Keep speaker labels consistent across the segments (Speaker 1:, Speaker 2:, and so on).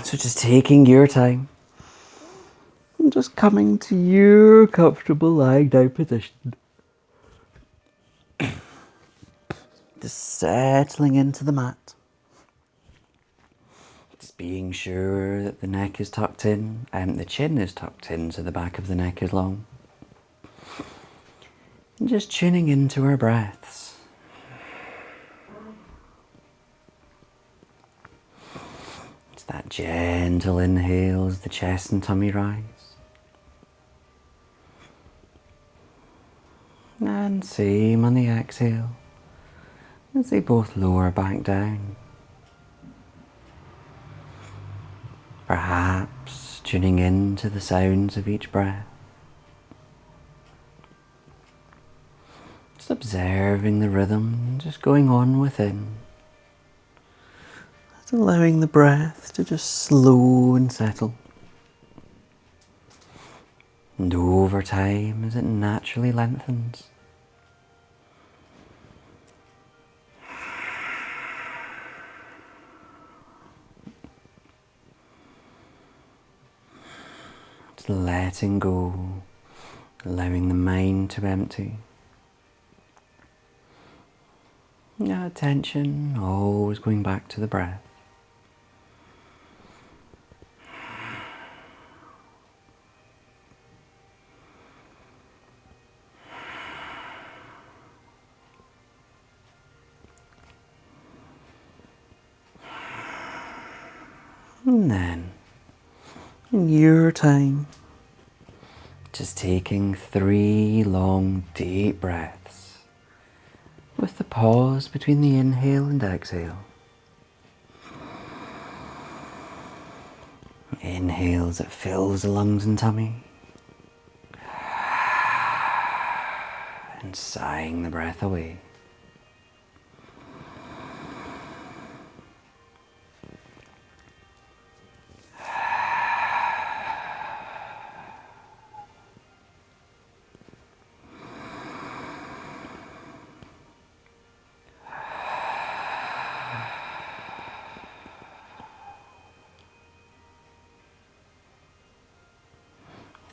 Speaker 1: So just taking your time and just coming to your comfortable lying down position. Just settling into the mat. Just being sure that the neck is tucked in and the chin is tucked in so the back of the neck is long. And just tuning into our breaths. It's that gentle inhale as the chest and tummy rise. And same on the exhale as they both lower back down. Perhaps tuning into the sounds of each breath. Just observing the rhythm just going on within. Just allowing the breath to just slow and settle. And over time as it naturally lengthens. Just letting go, allowing the mind to empty. Now attention always going back to the breath. And then, in your time, just taking 3 long deep breaths with the pause between the inhale and exhale. Inhale as it fills the lungs and tummy. And sighing the breath away.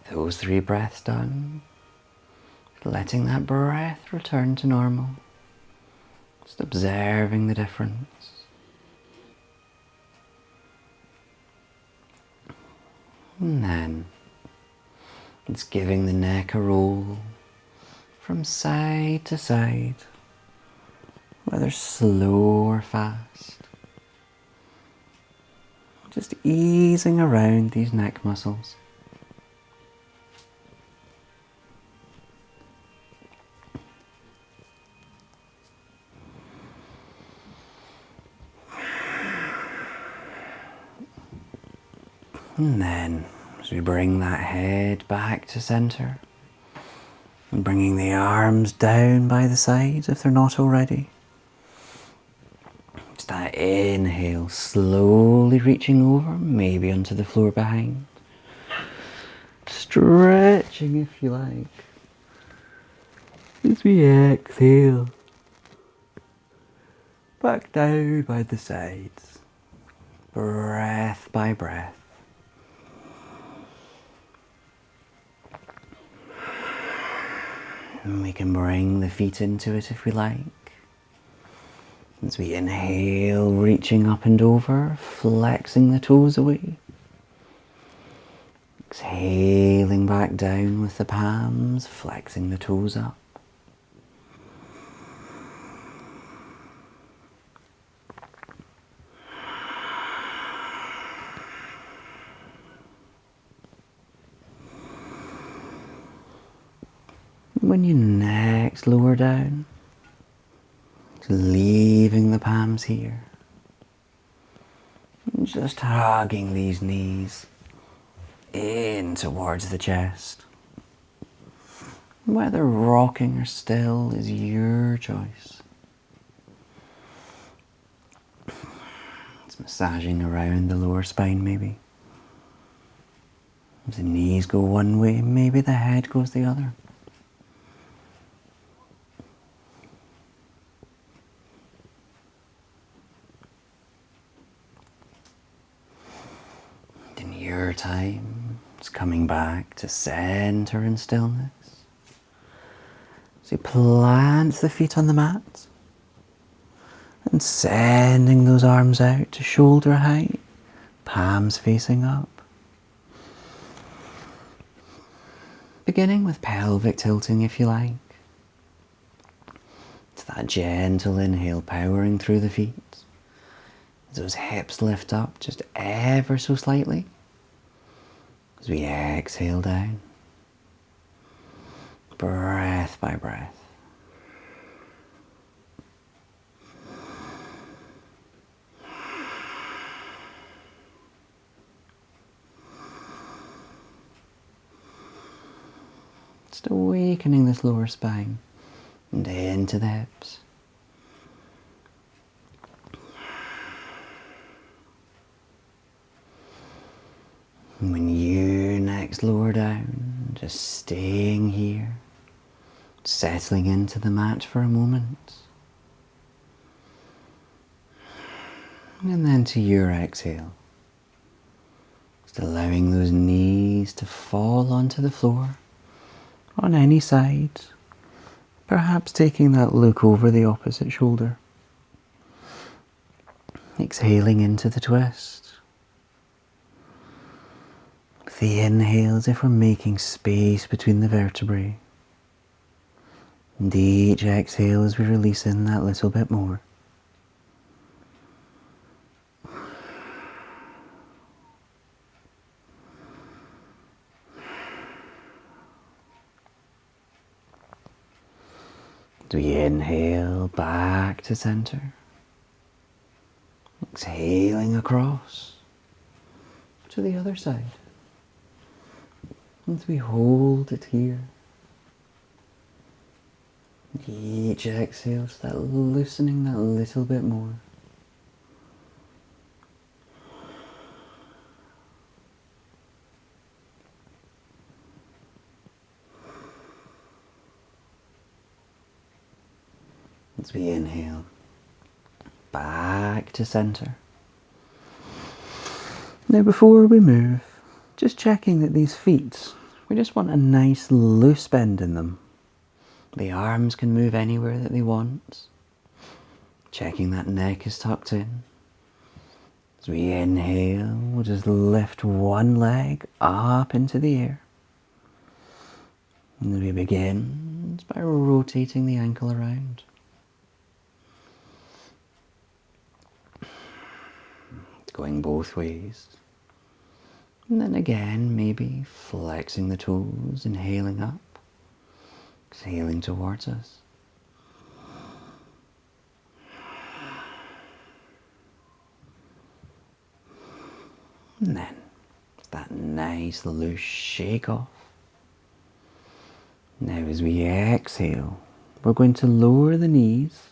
Speaker 1: Those 3 breaths done, letting that breath return to normal. Just observing the difference. And then, it's giving the neck a roll from side to side, whether slow or fast. Just easing around these neck muscles. And then, as we bring that head back to center, and bringing the arms down by the side if they're not already. Just that inhale, slowly reaching over, maybe onto the floor behind. Stretching if you like. As we exhale, back down by the sides, breath by breath. And we can bring the feet into it if we like. As we inhale, reaching up and over, flexing the toes away. Exhaling back down with the palms, flexing the toes up. When you next lower down, leaving the palms here, and just hugging these knees in towards the chest. Whether rocking or still is your choice. It's massaging around the lower spine maybe. If the knees go one way, maybe the head goes the other. time, it's coming back to center and stillness. So you plant the feet on the mat and sending those arms out to shoulder height, palms facing up. Beginning with pelvic tilting if you like. It's that gentle inhale powering through the feet. As those hips lift up just ever so slightly. As we exhale down. Breath by breath. Just awakening this lower spine and into the hips. And when you next lower down, just staying here, settling into the mat for a moment. And then to your exhale, just allowing those knees to fall onto the floor on any side, perhaps taking that look over the opposite shoulder. Exhaling into the twist. With the inhales, if we're making space between the vertebrae. And each exhale as we release in that little bit more. As we inhale back to center. Exhaling across to the other side. As we hold it here. Each exhale, so that loosening that little bit more. As we inhale, back to center. Now before we move, just checking that these feet, we just want a nice loose bend in them. The arms can move anywhere that they want. Checking that neck is tucked in. As we inhale, we'll just lift one leg up into the air. And we begin by rotating the ankle around. Going both ways. And then again, maybe flexing the toes, inhaling up, exhaling towards us. And then that nice loose shake off. Now as we exhale, we're going to lower the knees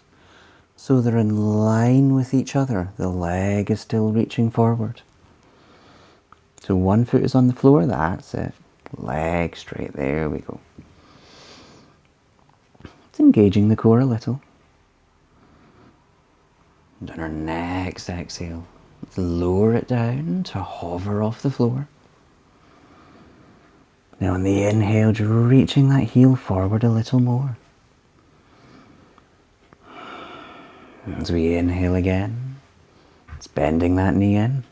Speaker 1: so they're in line with each other. The leg is still reaching forward. So one foot is on the floor, that's it. Leg straight, there we go. It's engaging the core a little. And on our next exhale, let's lower it down to hover off the floor. Now on the inhale, just reaching that heel forward a little more. As we inhale again, it's bending that knee in.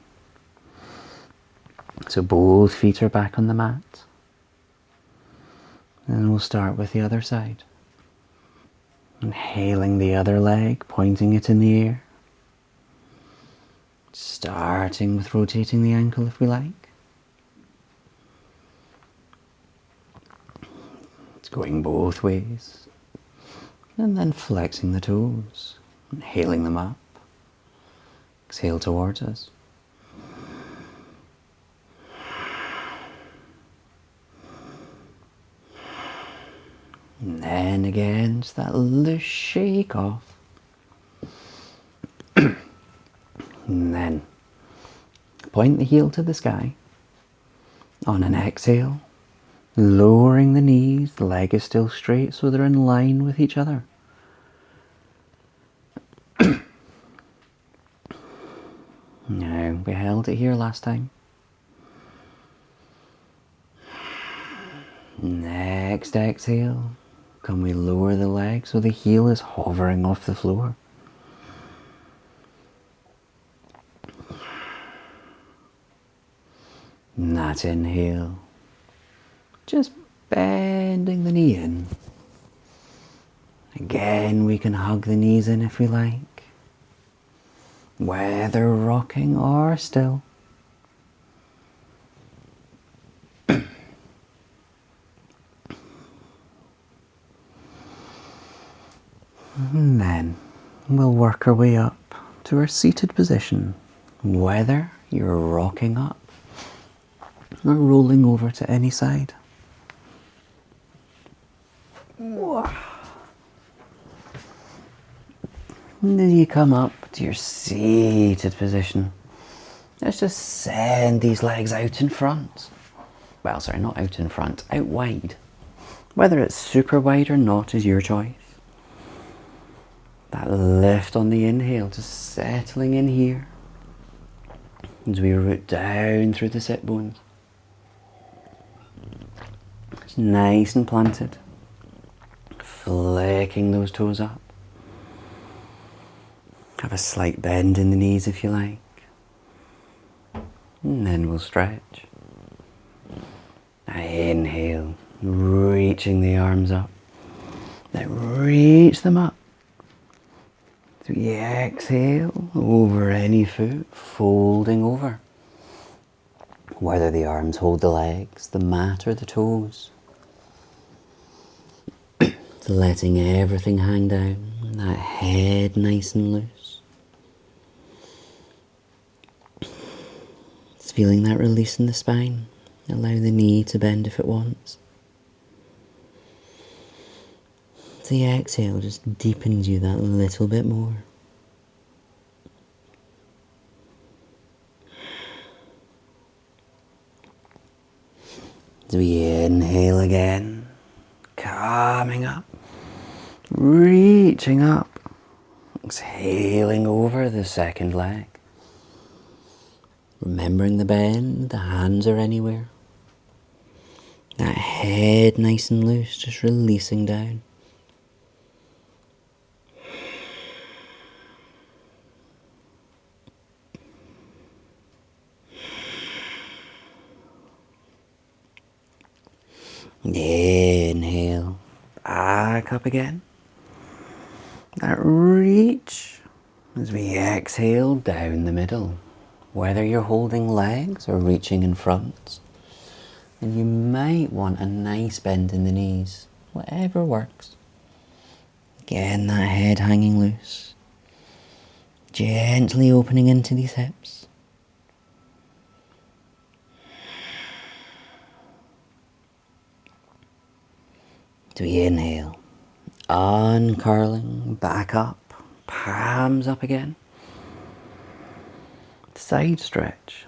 Speaker 1: So both feet are back on the mat. And we'll start with the other side. Inhaling the other leg, pointing it in the air. Starting with rotating the ankle if we like. It's going both ways. And then flexing the toes. Inhaling them up. Exhale towards us. And then again, just that loose shake off. And then point the heel to the sky. On an exhale, lowering the knees, the leg is still straight so they're in line with each other. Now, we held it here last time. Next exhale, can we lower the leg so the heel is hovering off the floor? And that inhale, just bending the knee in. Again, we can hug the knees in if we like, whether rocking or still. And then we'll work our way up to our seated position, whether you're rocking up or rolling over to any side. And as you come up to your seated position, let's just send these legs out in front. Well, sorry, not out in front, out wide. Whether it's super wide or not is your choice. That lift on the inhale, just settling in here as we root down through the sit bones. It's nice and planted. Flicking those toes up. Have a slight bend in the knees if you like. And then we'll stretch. Now inhale, reaching the arms up. Now reach them up. So you exhale over any foot, folding over. Whether the arms hold the legs, the mat or the toes. Letting everything hang down, that head nice and loose. Just feeling that release in the spine. Allow the knee to bend if it wants. The exhale just deepens you that little bit more. As we inhale again, coming up, reaching up, exhaling over the second leg. Remembering the bend, the hands are anywhere. That head nice and loose, just releasing down. Inhale, back up again. That reach as we exhale down the middle. Whether you're holding legs or reaching in front, and you might want a nice bend in the knees, whatever works. Again, that head hanging loose. Gently opening into these hips. So we inhale, uncurling, back up, palms up again. Side stretch.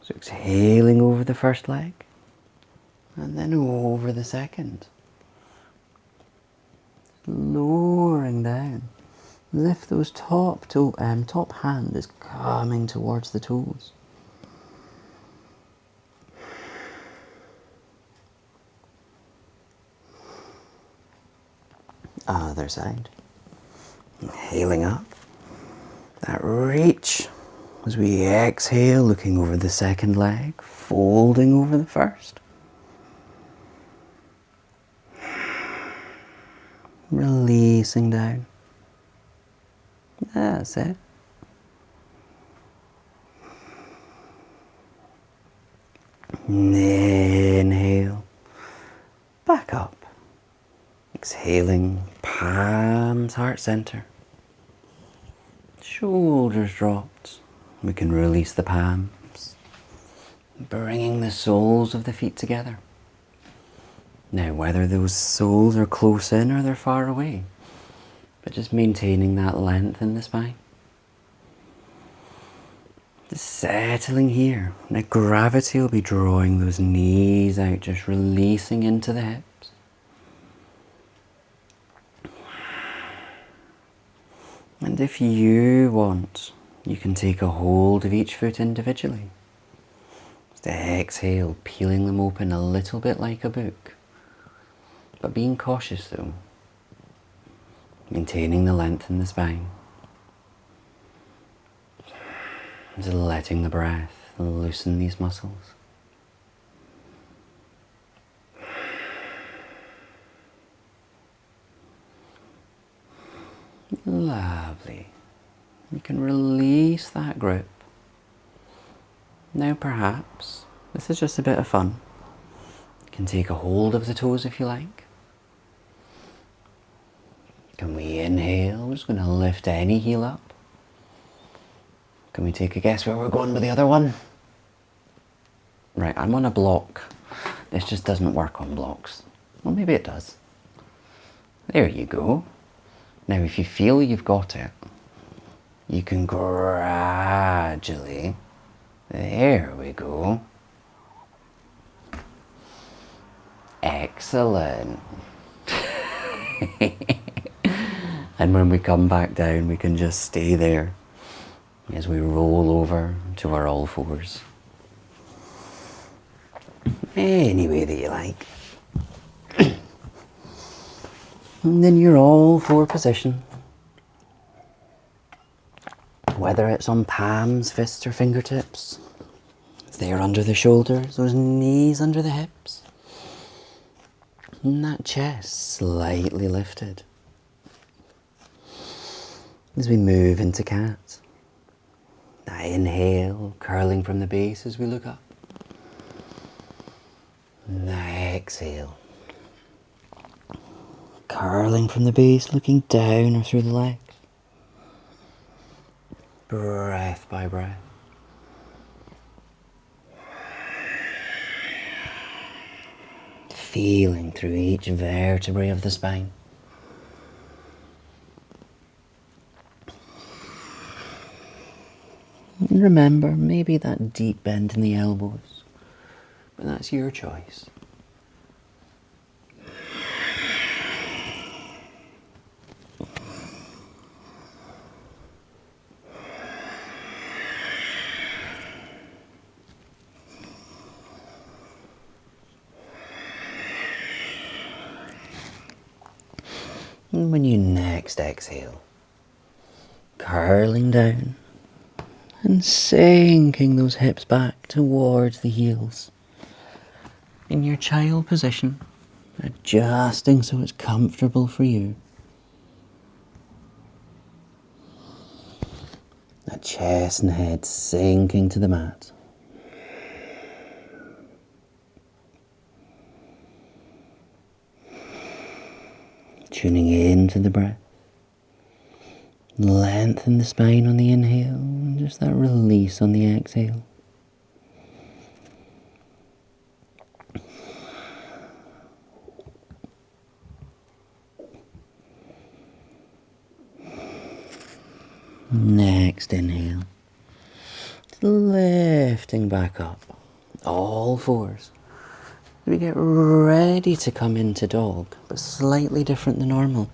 Speaker 1: So exhaling over the first leg, and then over the second. Lowering down. Lift those top hand is coming towards the toes. Other side. Inhaling up. That reach as we exhale, looking over the second leg, folding over the first. Releasing down. That's it. Inhale. Back up. Exhaling, palms heart center. Shoulders dropped. We can release the palms, bringing the soles of the feet together. Now, whether those soles are close in or they're far away, but just maintaining that length in the spine. Just settling here. Now, gravity will be drawing those knees out, just releasing into the hips. And if you want, you can take a hold of each foot individually. Just exhale, peeling them open a little bit like a book. But being cautious though, maintaining the length in the spine, just letting the breath loosen these muscles. Lovely. You can release that grip. Now perhaps, this is just a bit of fun. You can take a hold of the toes if you like. Can we inhale? We're just going to lift any heel up. Can we take a guess where we're going with the other one? Right, I'm on a block. This just doesn't work on blocks. Well, maybe it does. There you go. Now if you feel you've got it, you can gradually, there we go. Excellent. And when we come back down, we can just stay there as we roll over to our all fours. Any way that you like. And then your all four position. Whether it's on palms, fists or fingertips. There under the shoulders, those knees under the hips. And that chest slightly lifted. As we move into cat. That inhale, curling from the base as we look up. And that exhale. Curling from the base, looking down or through the legs. Breath by breath. Feeling through each vertebrae of the spine. And remember, maybe that deep bend in the elbows, but that's your choice. And when you next exhale, curling down and sinking those hips back towards the heels. In your child position, adjusting so it's comfortable for you. That chest and head sinking to the mat. Tuning into the breath. Lengthen the spine on the inhale and just that release on the exhale. Next inhale. Just lifting back up. All fours. We get ready to come into dog, but slightly different than normal.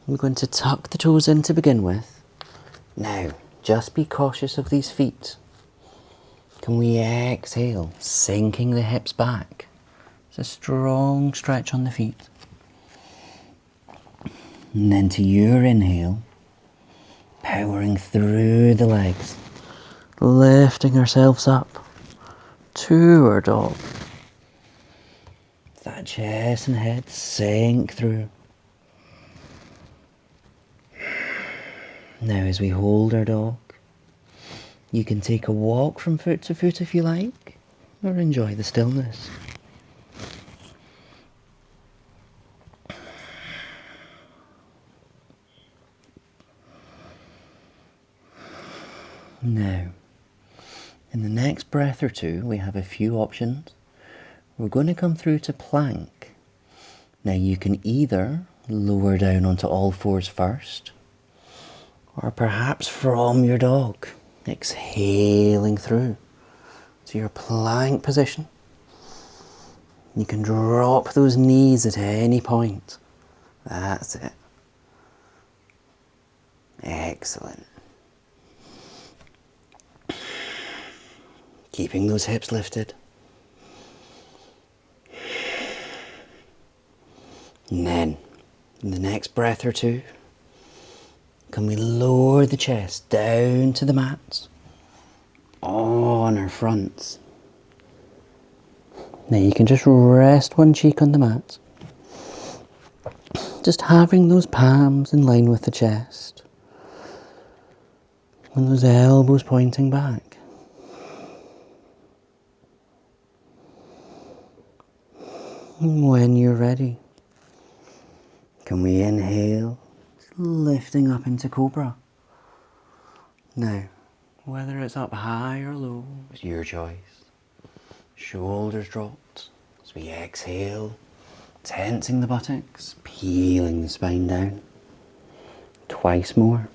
Speaker 1: We're going to tuck the toes in to begin with. Now, just be cautious of these feet. Can we exhale, sinking the hips back? It's a strong stretch on the feet. And then to your inhale, powering through the legs, lifting ourselves up to our dog. That chest and head sink through. Now as we hold our dog, you can take a walk from foot to foot if you like, or enjoy the stillness. Now, in the next breath or two, we have a few options. We're going to come through to plank. Now you can either lower down onto all fours first, or perhaps from your dog, exhaling through to your plank position. You can drop those knees at any point. That's it. Excellent. Keeping those hips lifted. And then, in the next breath or two, can we lower the chest down to the mat, on our fronts. Now you can just rest one cheek on the mat, just having those palms in line with the chest, and those elbows pointing back. And when you're ready, can we inhale, lifting up into Cobra. Now, whether it's up high or low, it's your choice. Shoulders dropped as we exhale, tensing the buttocks, peeling the spine down. Twice more.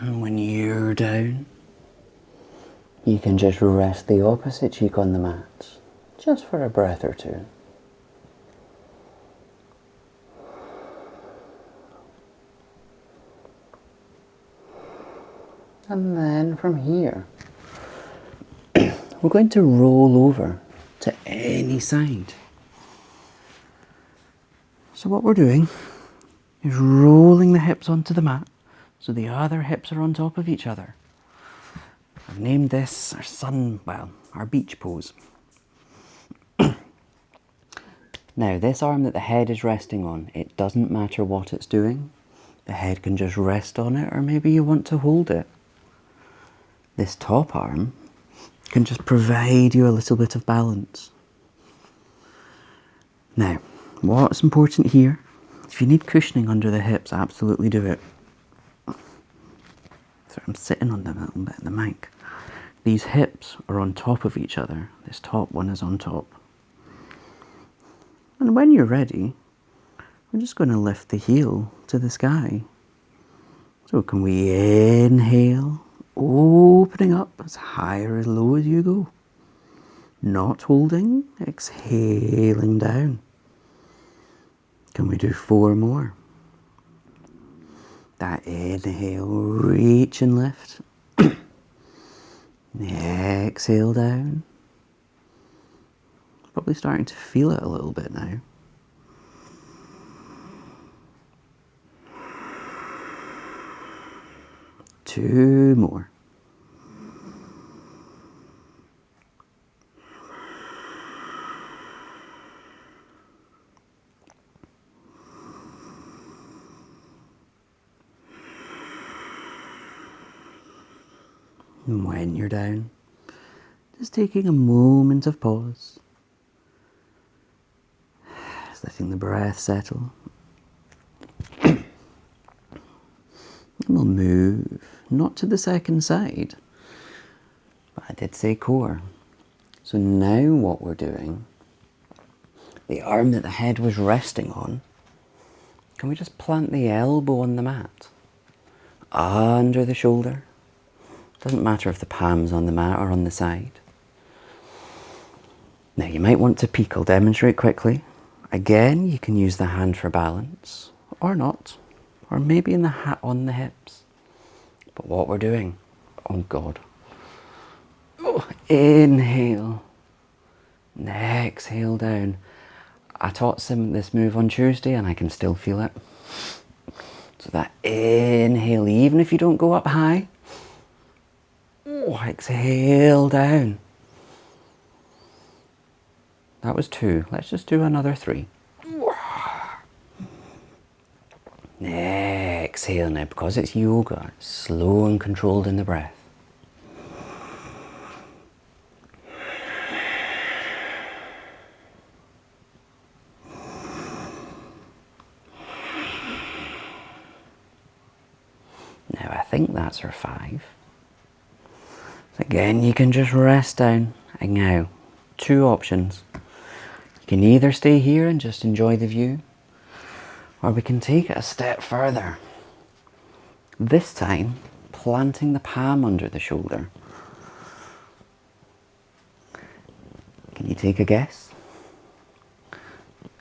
Speaker 1: And when you're down, you can just rest the opposite cheek on the mat, just for a breath or two. And then from here, we're going to roll over to any side. So what we're doing is rolling the hips onto the mat so the other hips are on top of each other. I've named this our beach pose. Now, this arm that the head is resting on, it doesn't matter what it's doing. The head can just rest on it, or maybe you want to hold it. This top arm can just provide you a little bit of balance. Now, what's important here, if you need cushioning under the hips, absolutely do it. So I'm sitting on them a little bit in the mic. These hips are on top of each other. This top one is on top. And when you're ready, we're just going to lift the heel to the sky. So can we inhale, opening up as high or as low as you go. Not holding, exhaling down. Can we do 4 more? That inhale, reach and lift. Exhale down. Probably starting to feel it a little bit now. Two more. And when you're down, just taking a moment of pause. Just letting the breath settle. And we'll move, not to the second side, but I did say core. So now what we're doing, the arm that the head was resting on, can we just plant the elbow on the mat? Under the shoulder. Doesn't matter if the palm's on the mat or on the side. Now you might want to peek, I'll demonstrate quickly. Again, you can use the hand for balance, or not. Or maybe in the hat on the hips. But what we're doing, oh God. Oh, inhale. And exhale down. I taught Sim this move on Tuesday and I can still feel it. So that inhale, even if you don't go up high. Oh, exhale down. That was 2. Let's just do another 3. Exhale now, because it's yoga, slow and controlled in the breath. Now I think that's our 5. Again, you can just rest down. And now, 2 options. You can either stay here and just enjoy the view, or we can take it a step further. This time, planting the palm under the shoulder. Can you take a guess?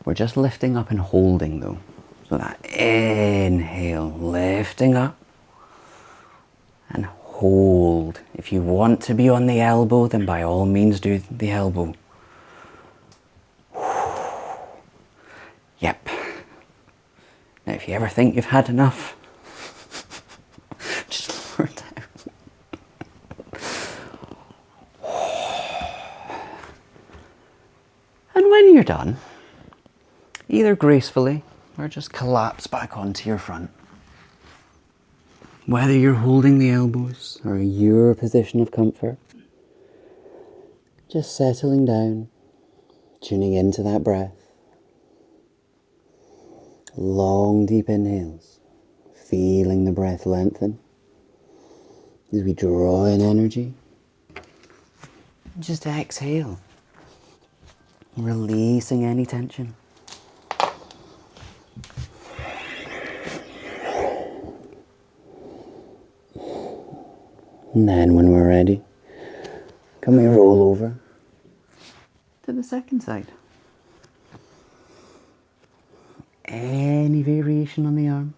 Speaker 1: We're just lifting up and holding though. So that inhale, lifting up and hold. If you want to be on the elbow, then by all means do the elbow. Yep. Now if you ever think you've had enough, just lower down. And when you're done, either gracefully or just collapse back onto your front. Whether you're holding the elbows or your position of comfort, just settling down, tuning into that breath. Long deep inhales, feeling the breath lengthen as we draw in energy. Just exhale, releasing any tension. And then when we're ready, can we roll over to the second side? Any variation on the arm?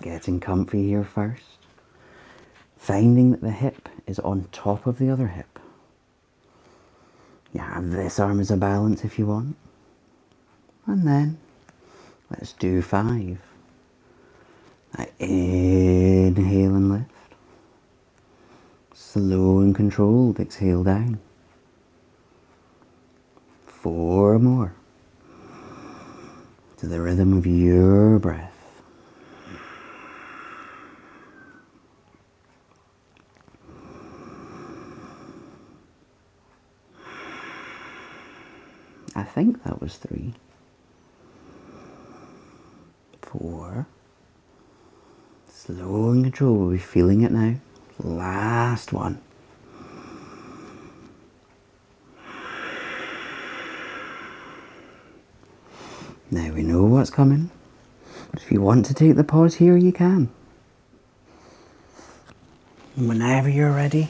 Speaker 1: Getting comfy here first. Finding that the hip is on top of the other hip. You have this arm as a balance if you want. And then, let's do 5. I inhale and lift. Slow and controlled, exhale down. 4 more. To the rhythm of your breath. I think that was 3. 4. Slow and controlled, we'll be feeling it now. Last one. Now we know what's coming. If you want to take the pause here, you can. Whenever you're ready,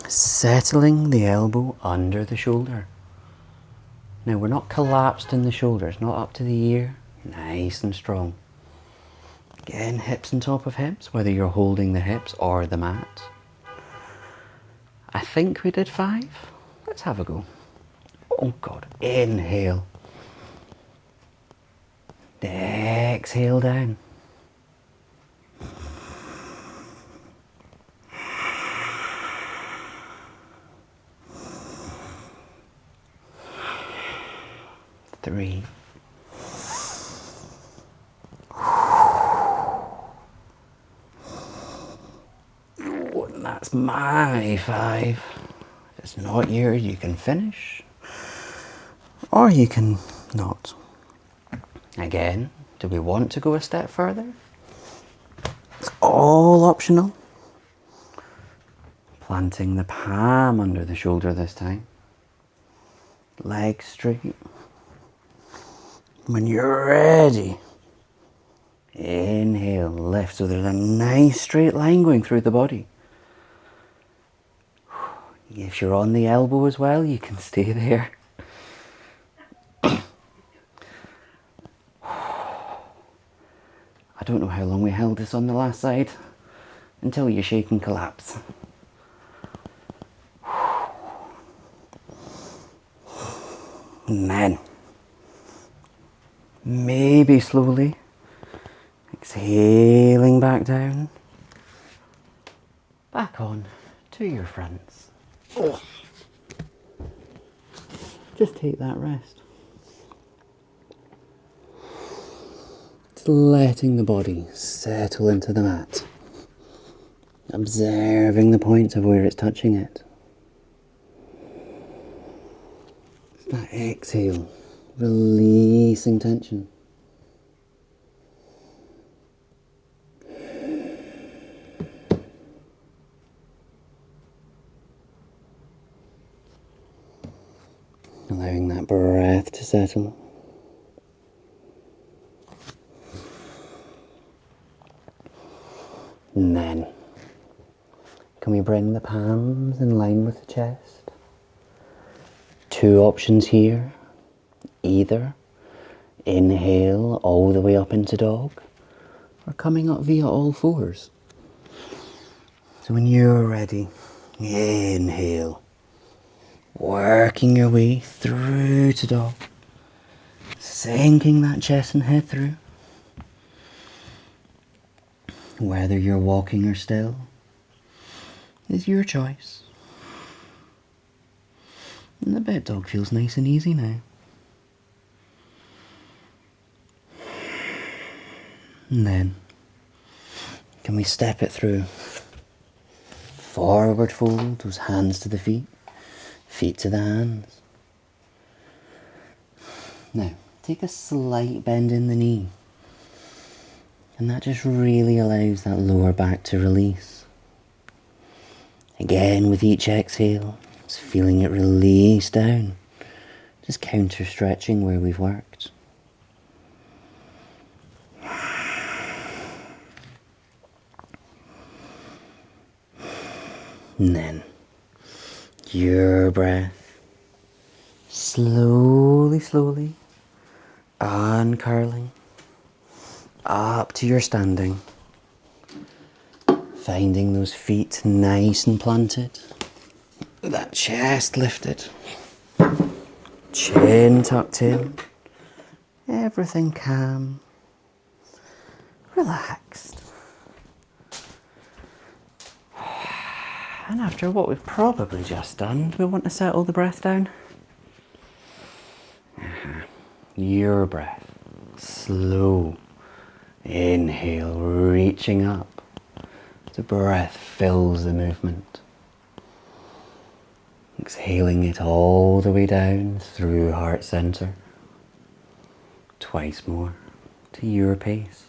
Speaker 1: settling the elbow under the shoulder. Now we're not collapsed in the shoulder, it's not up to the ear, nice and strong. Again, hips on top of hips, whether you're holding the hips or the mat. I think we did 5. Let's have a go. Oh God, inhale. Exhale down. Three. Oh, and that's my 5. If it's not yours, you can finish. Or you can not. Again, do we want to go a step further? It's all optional. Planting the palm under the shoulder this time. Legs straight. When you're ready, inhale, lift. So there's a nice straight line going through the body. If you're on the elbow as well, you can stay there. I don't know how long we held this on the last side until you shake and collapse. And then, maybe slowly, exhaling back down, back on to your fronts. Oh. Just take that rest. Just letting the body settle into the mat. Observing the points of where it's touching it. That exhale, releasing tension. Allowing that breath to settle. And then, can we bring the palms in line with the chest. Two options here. Either inhale all the way up into dog, or coming up via all fours. So when you're ready, inhale, working your way through to dog, sinking that chest and head through. Whether you're walking or still is your choice. And the bed dog feels nice and easy now. And then, can we step it through? Forward fold, those hands to the feet, feet to the hands. Now, take a slight bend in the knee. And that just really allows that lower back to release. Again, with each exhale, just feeling it release down. Just counter stretching where we've worked. And then, your breath, slowly, slowly, uncurling, up to your standing. Finding those feet nice and planted, that chest lifted, chin tucked in, everything calm, relaxed. And after what we've probably just done, do we want to settle the breath down? Your breath, slow. Inhale, reaching up. The breath fills the movement. Exhaling it all the way down through heart center. Twice more, to your pace.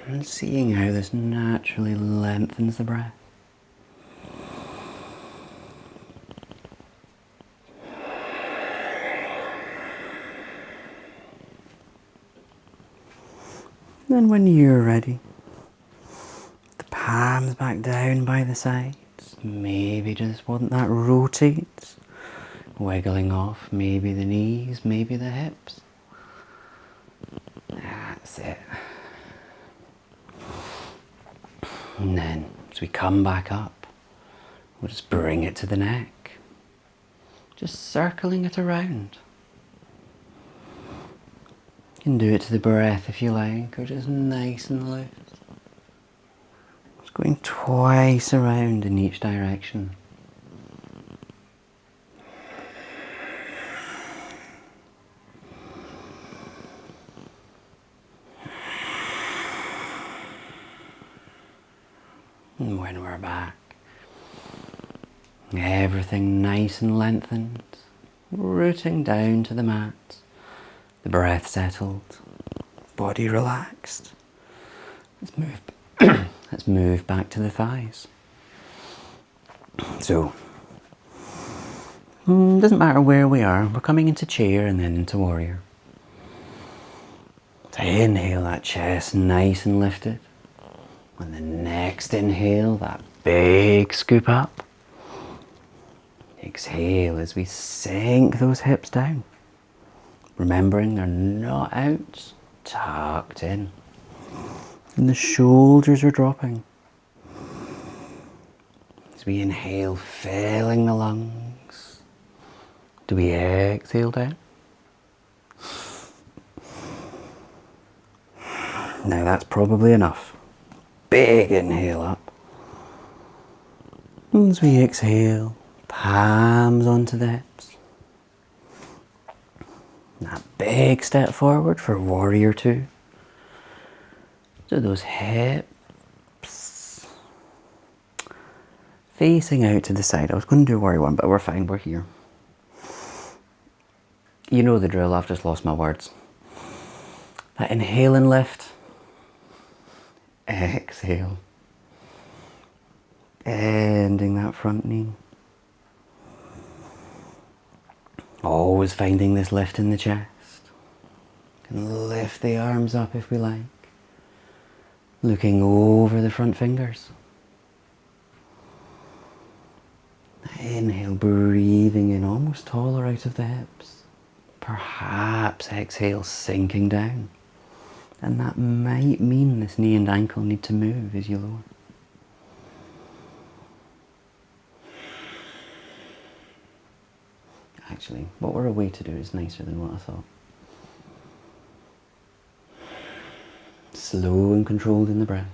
Speaker 1: And seeing how this naturally lengthens the breath. Then when you're ready, the palms back down by the sides. Maybe just want that rotate, wiggling off maybe the knees, maybe the hips. That's it. And then as we come back up, we'll just bring it to the neck. Just circling it around. You can do it to the breath if you like, or just nice and loose. Just going twice around in each direction. And when we're back, everything nice and lengthened, rooting down to the mat, the breath settled, body relaxed. Let's move back to the thighs. So, doesn't matter where we are, we're coming into chair and then into warrior. So inhale, that chest nice and lifted. On the next inhale, that big scoop up. Exhale as we sink those hips down. Remembering they're not out, tucked in. And the shoulders are dropping. As we inhale, filling the lungs. Do we exhale down? Now that's probably enough. Big inhale up. As we exhale, palms onto the hips. That big step forward for warrior two. So those hips facing out to the side. I was going to do warrior one, but we're fine, we're here. You know the drill, I've just lost my words. That inhale and lift. Exhale. Ending that front knee. Always finding this lift in the chest. can lift the arms up if we like, looking over the front fingers. Inhale, breathing in, almost taller out of the hips. Perhaps exhale, sinking down. And that might mean this knee and ankle need to move as you lower. Actually, what we're away to do is nicer than what I thought. Slow and controlled in the breath.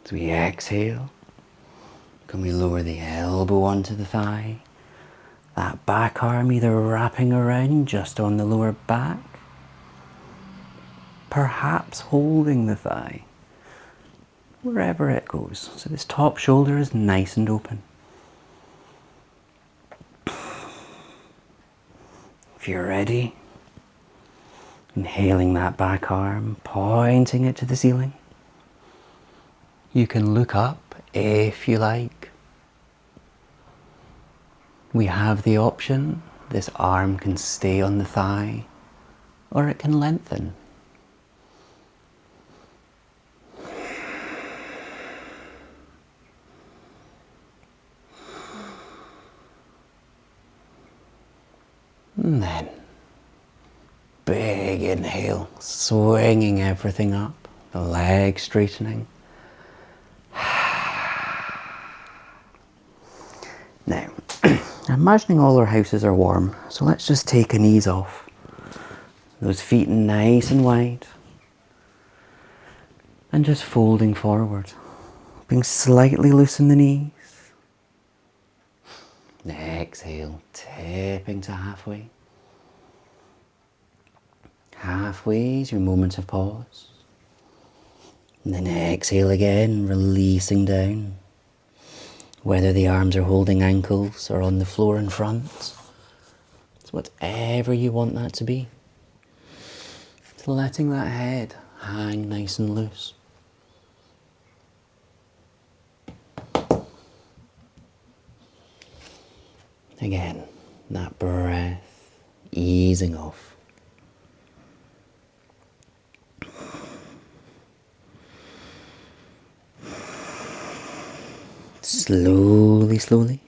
Speaker 1: As we exhale, can we lower the elbow onto the thigh? That back arm either wrapping around just on the lower back, perhaps holding the thigh, wherever it goes. So this top shoulder is nice and open. If you're ready, inhaling that back arm, pointing it to the ceiling. You can look up if you like. We have the option, this arm can stay on the thigh, or it can lengthen. And then, big inhale, swinging everything up, the legs straightening. Now, imagining all our houses are warm, so let's just take a knees off. Those feet nice and wide. And just folding forward, being slightly loose in the knees. Exhale, tipping to halfway. Halfway is your moment of pause. And then exhale again, releasing down. Whether the arms are holding ankles or on the floor in front. It's whatever you want that to be. It's letting that head hang nice and loose. Again, that breath easing off. Slowly, slowly.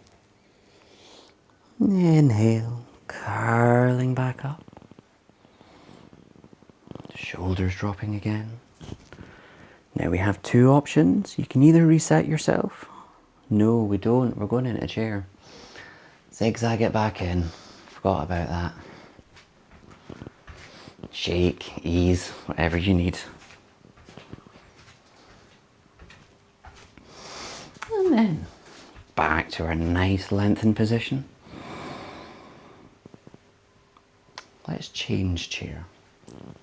Speaker 1: Inhale, curling back up. Shoulders dropping again. Now we have two options. You can either reset yourself. No, we don't. We're going in a chair. Zigzag it back in. Forgot about that. Shake, ease, whatever you need. And then back to our nice lengthened position. Let's change chair.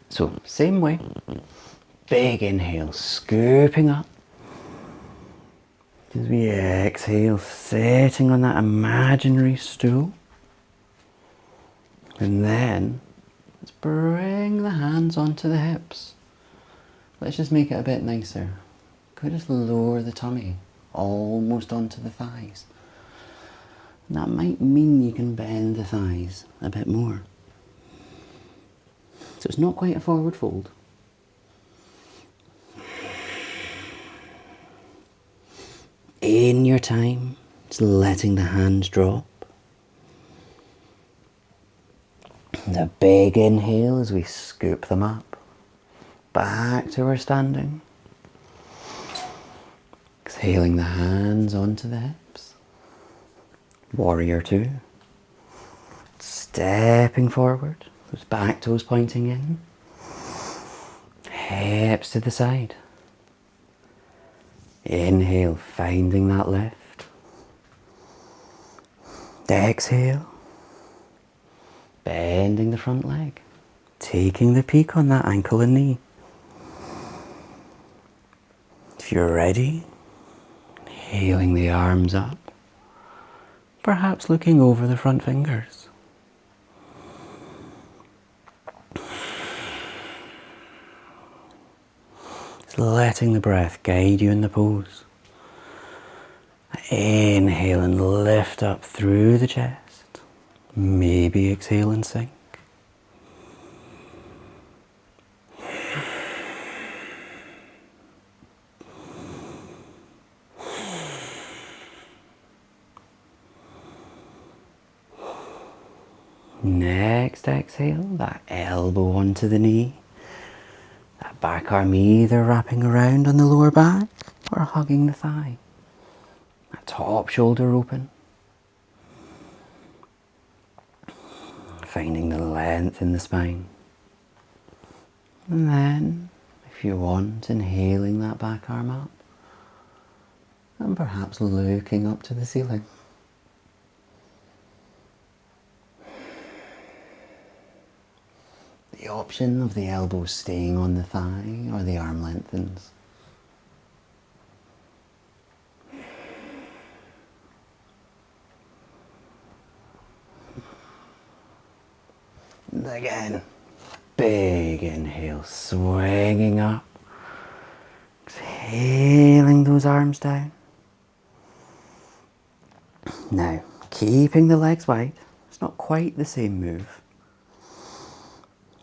Speaker 1: So, same way. Big inhale, scooping up. As we exhale, sitting on that imaginary stool. And then, let's bring the hands onto the hips. Let's just make it a bit nicer. Could just lower the tummy almost onto the thighs. And that might mean you can bend the thighs a bit more. So it's not quite a forward fold. In your time, just letting the hands drop. The big inhale as we scoop them up. Back to our standing. Exhaling the hands onto the hips. Warrior two. Stepping forward. Those back toes pointing in. Hips to the side. Inhale, finding that lift. Exhale. Bending the front leg. Taking the peak on that ankle and knee. If you're ready, inhaling the arms up. Perhaps looking over the front fingers. Just letting the breath guide you in the pose. Inhale and lift up through the chest. Maybe exhale and sink. Next exhale, that elbow onto the knee. That back arm either wrapping around on the lower back or hugging the thigh. That top shoulder open. Finding the length in the spine. And then, if you want, inhaling that back arm up. And perhaps looking up to the ceiling. The option of the elbow staying on the thigh or the arm lengthens. And again, big inhale, swinging up. Exhaling those arms down. Now, keeping the legs wide. It's not quite the same move.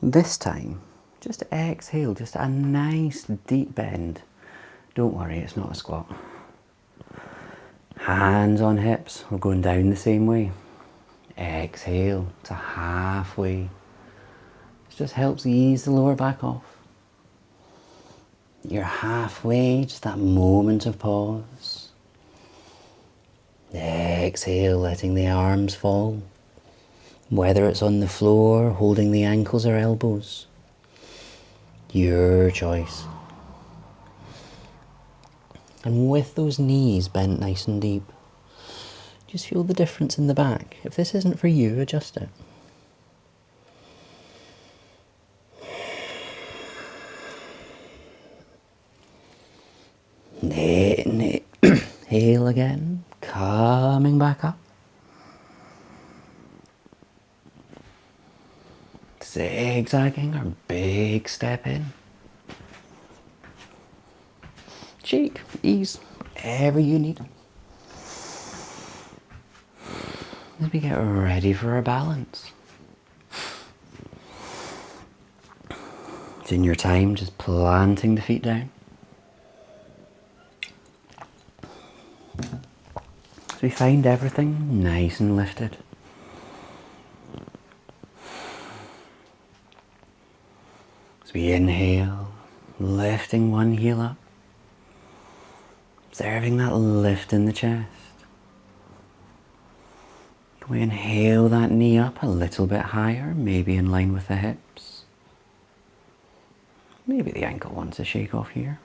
Speaker 1: This time, just exhale, just a nice deep bend. Don't worry, it's not a squat. Hands on hips, we're going down the same way. Exhale to halfway. This just helps ease the lower back off. You're halfway, just that moment of pause. Exhale, letting the arms fall. Whether it's on the floor, holding the ankles or elbows. Your choice. And with those knees bent nice and deep, just feel the difference in the back. If this isn't for you, adjust it. Inhale again, coming back up. Zigzagging or big step in. Shake, ease, whatever you need. As we get ready for our balance. It's in your time, just planting the feet down. So we find everything nice and lifted. As we inhale, lifting one heel up. Observing that lift in the chest. Can we inhale that knee up a little bit higher, maybe in line with the hips? Maybe the ankle wants to shake off here.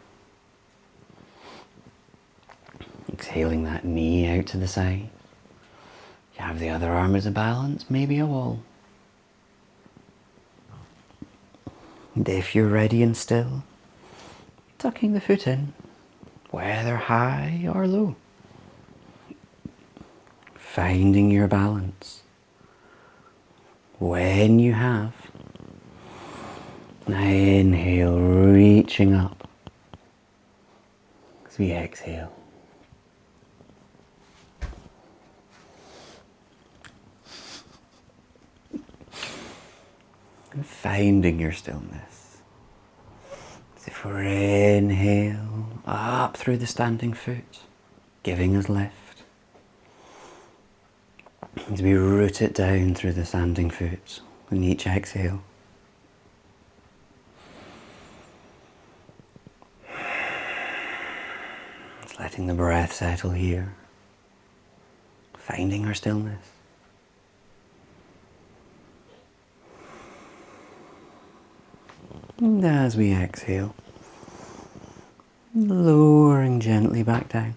Speaker 1: Exhaling that knee out to the side. You have the other arm as a balance, maybe a wall. And if you're ready and still, tucking the foot in, whether high or low. Finding your balance. When you have, now inhale, reaching up. As we exhale. And finding your stillness. As if we're inhale, up through the standing foot, giving us lift. As we root it down through the standing foot on each exhale. Just letting the breath settle here. Finding our stillness. And as we exhale, lowering gently back down.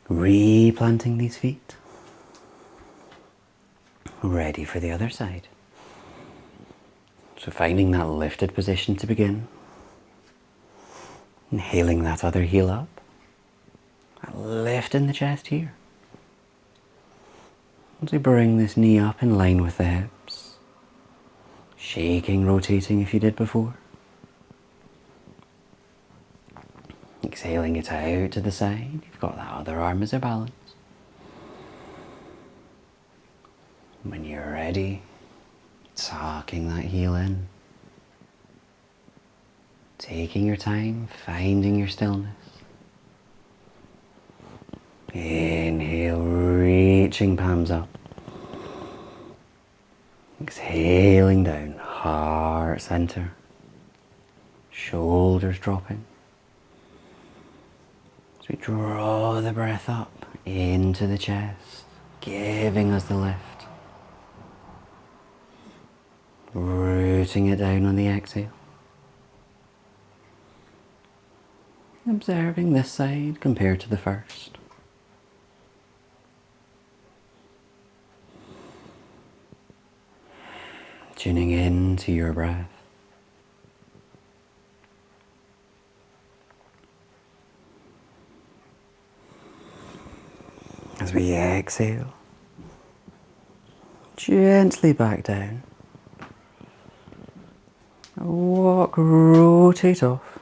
Speaker 1: Replanting these feet. Ready for the other side. So finding that lifted position to begin. Inhaling that other heel up. And lift in the chest here. As we bring this knee up in line with the hips. Shaking, rotating if you did before. Exhaling it out to the side. You've got that other arm as a balance. When you're ready, tucking that heel in. Taking your time, finding your stillness. Inhale, reaching palms up. Exhaling down, heart center. Shoulders dropping. As we draw the breath up into the chest, giving us the lift. Rooting it down on the exhale. Observing this side compared to the first. Tuning in to your breath. As we exhale, gently back down. Walk, rotate off.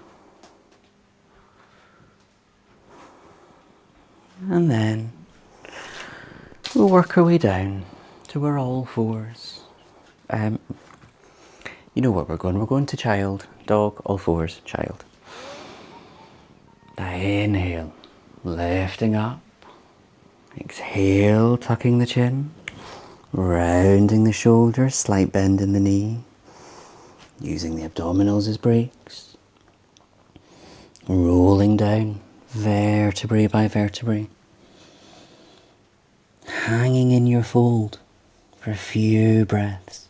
Speaker 1: And then we'll work our way down to our all fours. You know what we're going? We're going to child, dog, all fours, child. Inhale, lifting up. Exhale, tucking the chin. Rounding the shoulders, slight bend in the knee. Using the abdominals as brakes. Rolling down, vertebrae by vertebrae. Hanging in your fold for a few breaths.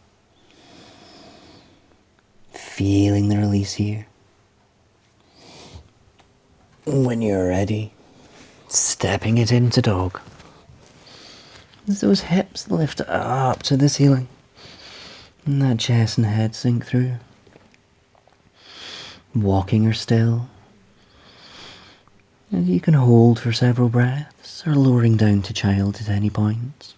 Speaker 1: Feeling the release here. When you're ready, stepping it into dog. As those hips lift up to the ceiling. And that chest and head sink through. Walking or still. And you can hold for several breaths or lowering down to child at any point.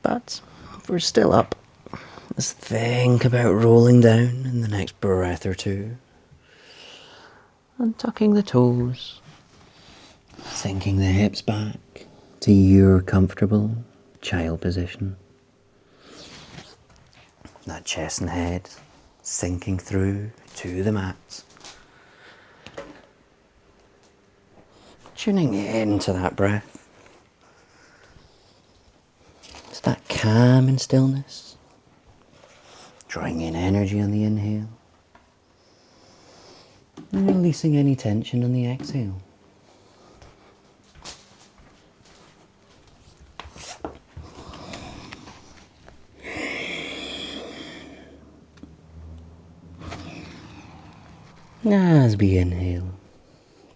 Speaker 1: But if we're still up, let's think about rolling down in the next breath or two. And tucking the toes. Sinking the hips back to your comfortable child position. That chest and head sinking through to the mat. Tuning into that breath. It's that calm and stillness. Drawing in energy on the inhale. And releasing any tension on the exhale. As we inhale,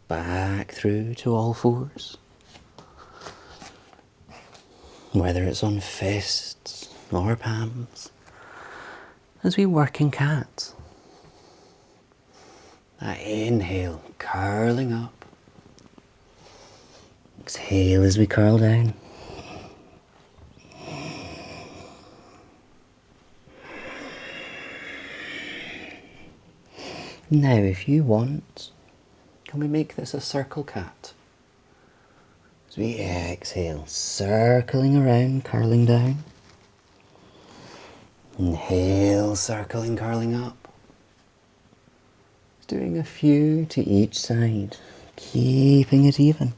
Speaker 1: back through to all fours. Whether it's on fists or palms, as we work in cat. That inhale, curling up. Exhale as we curl down. Now, if you want, can we make this a circle cat? As we exhale, circling around, curling down. Inhale, circling, curling up. Doing a few to each side, keeping it even.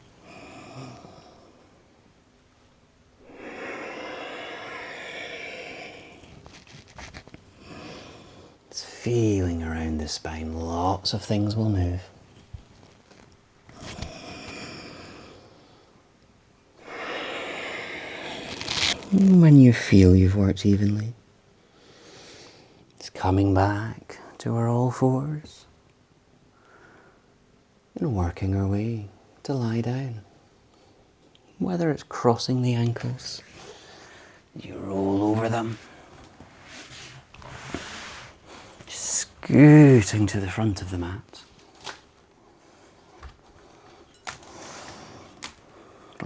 Speaker 1: It's feeling around the spine, lots of things will move. And when you feel you've worked evenly, it's coming back to our all fours and working our way to lie down. Whether it's crossing the ankles, you roll over them, scooting to the front of the mat.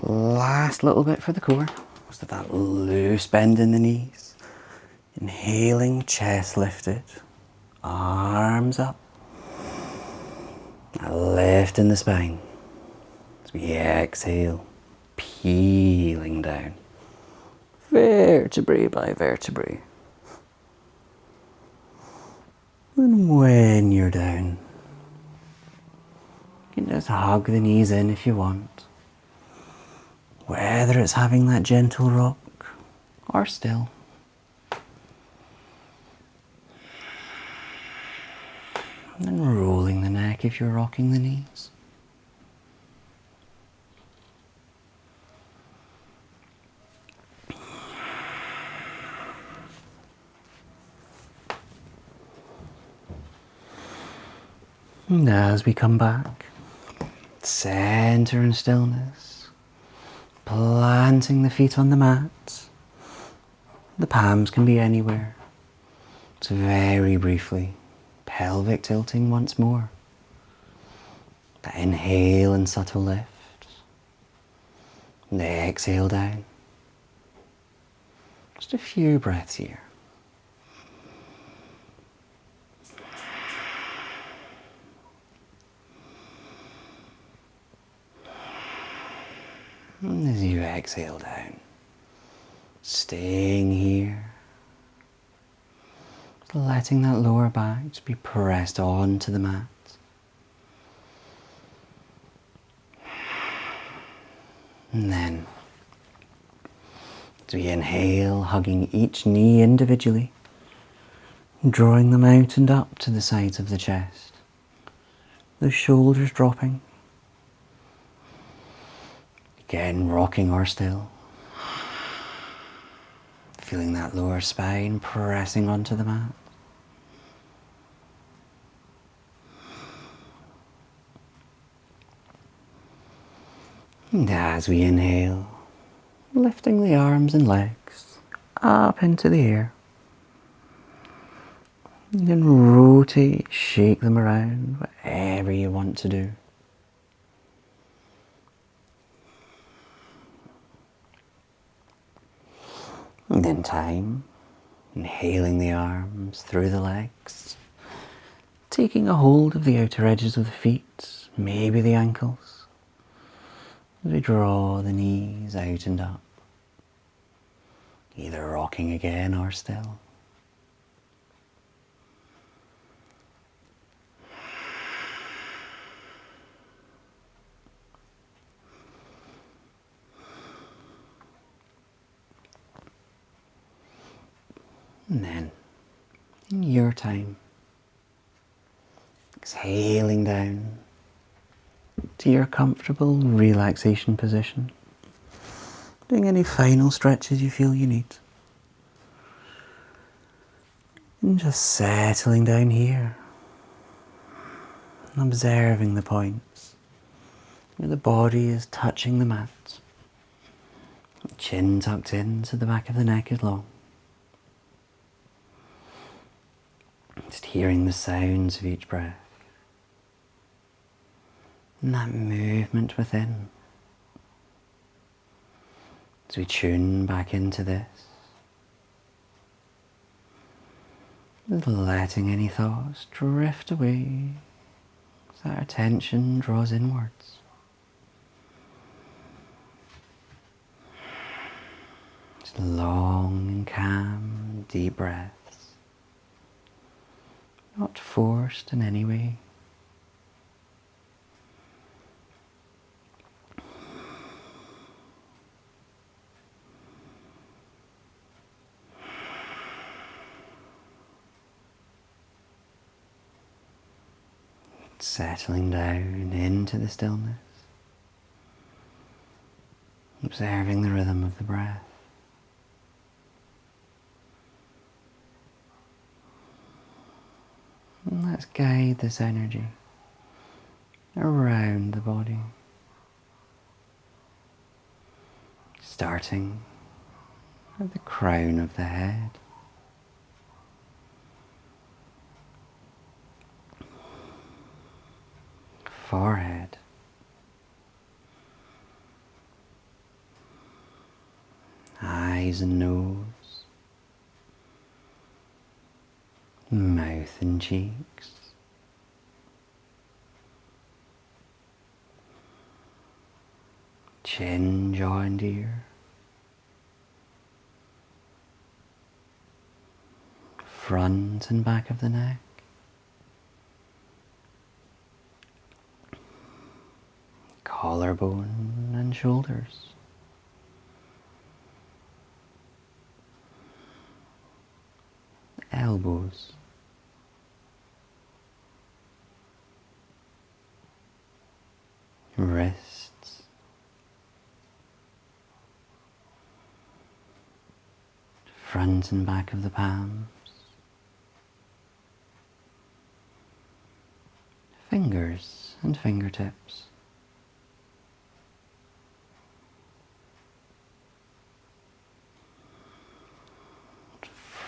Speaker 1: Last little bit for the core. So that loose bend in the knees. Inhaling, chest lifted, arms up. A lift in the spine as we exhale, peeling down, vertebrae by vertebrae. And when you're down, you can just hug the knees in if you want. Whether it's having that gentle rock or still. And then rolling the neck if you're rocking the knees. And as we come back, center in stillness, planting the feet on the mat. The palms can be anywhere. It's very briefly, pelvic tilting once more. The inhale and subtle lift. And the exhale down. Just a few breaths here. And as you exhale down, staying here, letting that lower back just be pressed onto the mat. And then, as we inhale, hugging each knee individually, drawing them out and up to the sides of the chest, the shoulders dropping. Again, rocking or still. Feeling that lower spine pressing onto the mat. And as we inhale, lifting the arms and legs up into the air. And then rotate, shake them around, whatever you want to do. And in time, inhaling the arms through the legs, taking a hold of the outer edges of the feet, maybe the ankles, as we draw the knees out and up, either rocking again or still. And then, in your time, exhaling down to your comfortable relaxation position, doing any final stretches you feel you need. And just settling down here, and observing the points where the body is touching the mat, chin tucked in so the back of the neck is long. Just hearing the sounds of each breath. And that movement within. As we tune back into this. Letting any thoughts drift away as our attention draws inwards. Just long and calm, deep breaths. Not forced in any way. Settling down into the stillness. Observing the rhythm of the breath. And let's guide this energy around the body. Starting at the crown of the head. Forehead. Eyes and nose. Mouth and cheeks, Chin, jaw and ear. Front and back of the neck. Collarbone and shoulders. Elbows. Wrists. Front and back of the palms. Fingers and fingertips.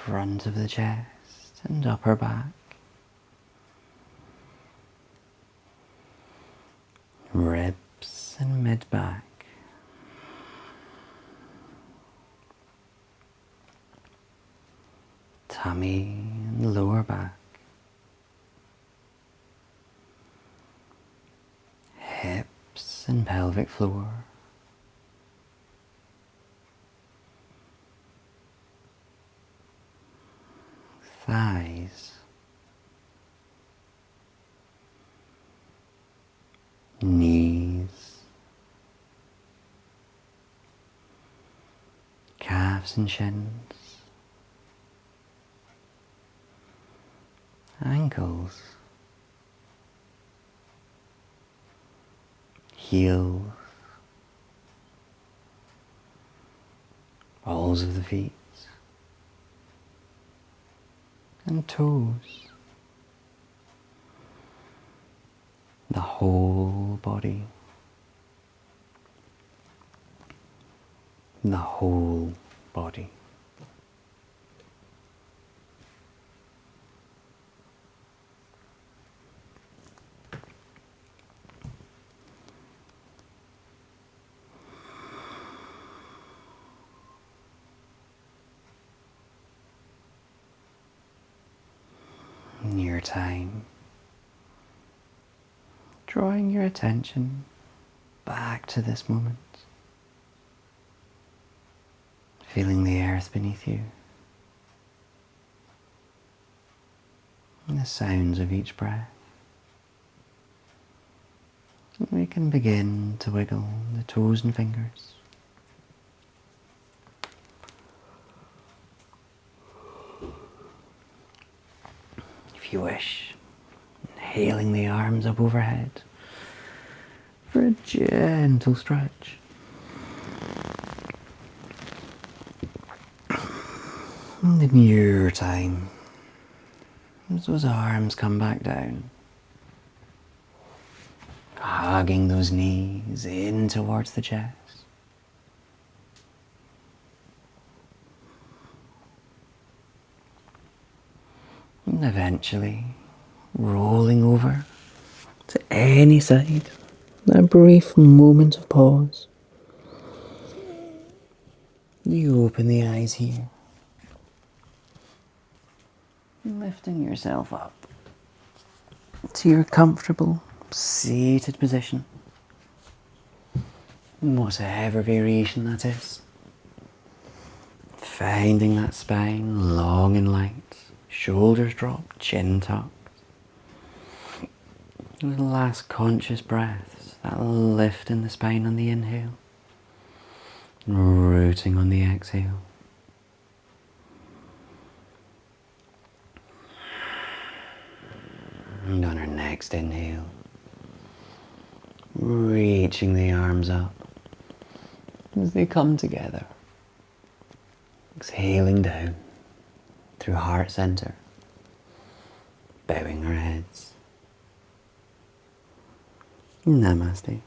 Speaker 1: Front of the chest and upper back. Ribs and mid-back. Tummy and lower back. Hips and pelvic floor. Thighs. Knees. Calves and shins. Ankles. Heels. Balls of the feet. And toes. The whole body. The whole body. In your time, drawing your attention back to this moment, feeling the earth beneath you, and the sounds of each breath. And we can begin to wiggle the toes and fingers. If you wish, inhaling the arms up overhead for a gentle stretch. And in your time, as those arms come back down, hugging those knees in towards the chest. And eventually rolling over to any side, a brief moment of pause. You open the eyes here, lifting yourself up to your comfortable seated position, whatever variation that is. Finding that spine long and light, shoulders dropped, chin tucked. With the last conscious breaths, that lift in the spine on the inhale, rooting on the exhale. And on our next inhale, reaching the arms up as they come together. Exhaling down through heart center, bowing our heads. Namaste.